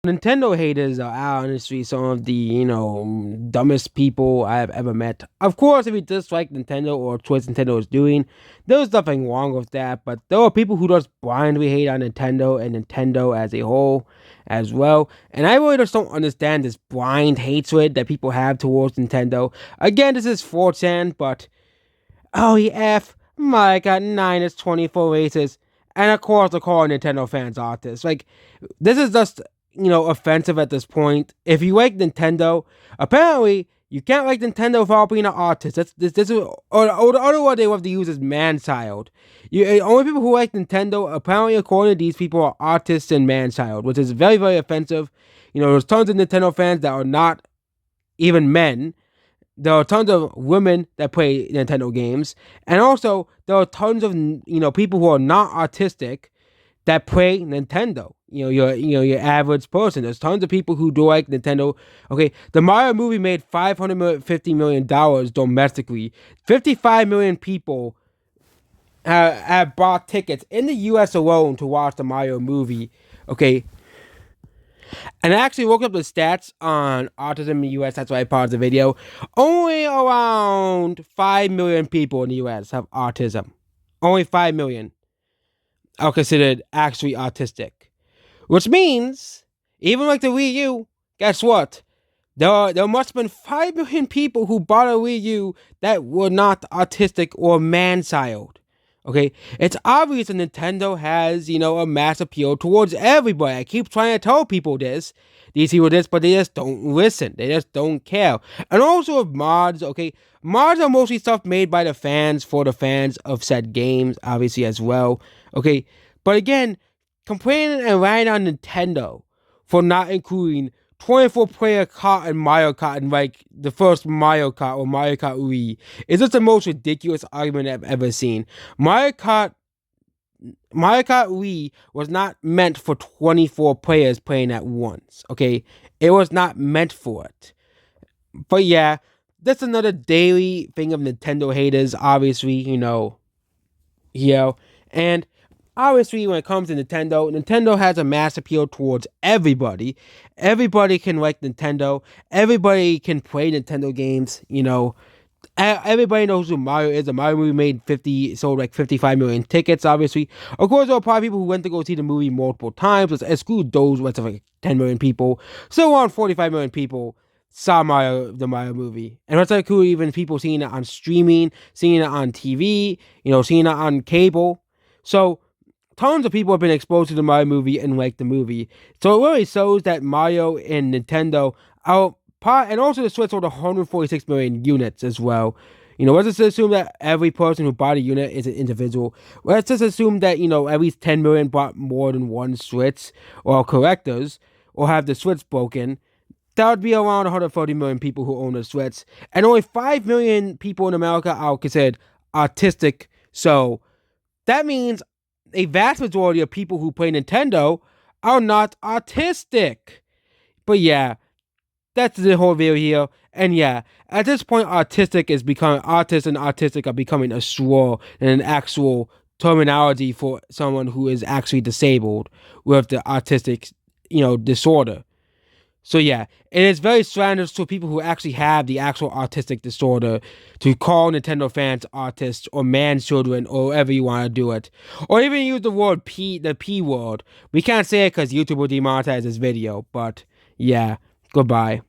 Nintendo haters are out on the street some of the, dumbest people I have ever met. Of course, if you dislike Nintendo or choice Nintendo is doing, there's nothing wrong with that, but there are people who just blindly hate on Nintendo and Nintendo as a whole as well. And I really just don't understand this blind hatred that people have towards Nintendo. Again, this is 4chan, but oh, F, my God, 9 is 24 races. And of course, they're calling Nintendo fans artists. Like, this is just, offensive at this point. If you like Nintendo, apparently, you can't like Nintendo without being an artist. This is, or the other word they love to use is man-child. Only people who like Nintendo, apparently, according to these people, are artists and man-child, which is very, very offensive. There's tons of Nintendo fans that are not even men. There are tons of women that play Nintendo games, and also there are tons of people who are not artistic that play Nintendo. Your average person. There's tons of people who do like Nintendo. Okay, the Mario movie made $550 million domestically. 55 million people have bought tickets in the U.S. alone to watch the Mario movie. Okay, and I actually woke up the stats on autism in the US. That's why I paused the video. Only around 5 million people in the US have autism. Only 5 million are considered actually autistic. Which means, even like the Wii U, guess what? There must have been 5 million people who bought a Wii U that were not autistic or man-child. Okay, it's obvious that Nintendo has, a mass appeal towards everybody. I keep trying to tell people this, these people this, but they just don't listen. They just don't care. And also with mods, okay, mods are mostly stuff made by the fans for the fans of said games, obviously as well. Okay, but again, complaining and relying on Nintendo for not including 24-player Kart and Mario Kart in like the first Mario Kart or Mario Kart Wii is just the most ridiculous argument I've ever seen. Mario Kart Wii was not meant for 24 players playing at once, okay? It was not meant for it. But yeah, that's another daily thing of Nintendo haters, obviously, and obviously, when it comes to Nintendo, Nintendo has a mass appeal towards everybody. Everybody can like Nintendo. Everybody can play Nintendo games. Everybody knows who Mario is. The Mario movie sold like 55 million tickets, obviously. Of course, there are probably people who went to go see the movie multiple times. Let's exclude those, what's like 10 million people. So around 45 million people saw the Mario movie. And let's include even people seeing it on streaming, seeing it on TV, seeing it on cable. So, tons of people have been exposed to the Mario movie and like the movie. So it really shows that Mario and Nintendo and also the Switch sold 146 million units as well. Let's just assume that every person who bought a unit is an individual. Let's just assume that, at least 10 million bought more than one Switch or collectors or have the Switch broken. That would be around 140 million people who own a Switch. And only 5 million people in America are considered autistic. So that means a vast majority of people who play Nintendo are not autistic. But yeah, that's the whole video here. And yeah, at this point, artist and autistic are becoming a slur and an actual terminology for someone who is actually disabled with the autistic, disorder. So yeah, it is very slanderous to people who actually have the actual autistic disorder to call Nintendo fans artists or man children or whatever you want to do it. Or even use the P word. We can't say it because YouTube will demonetize this video, but yeah, goodbye.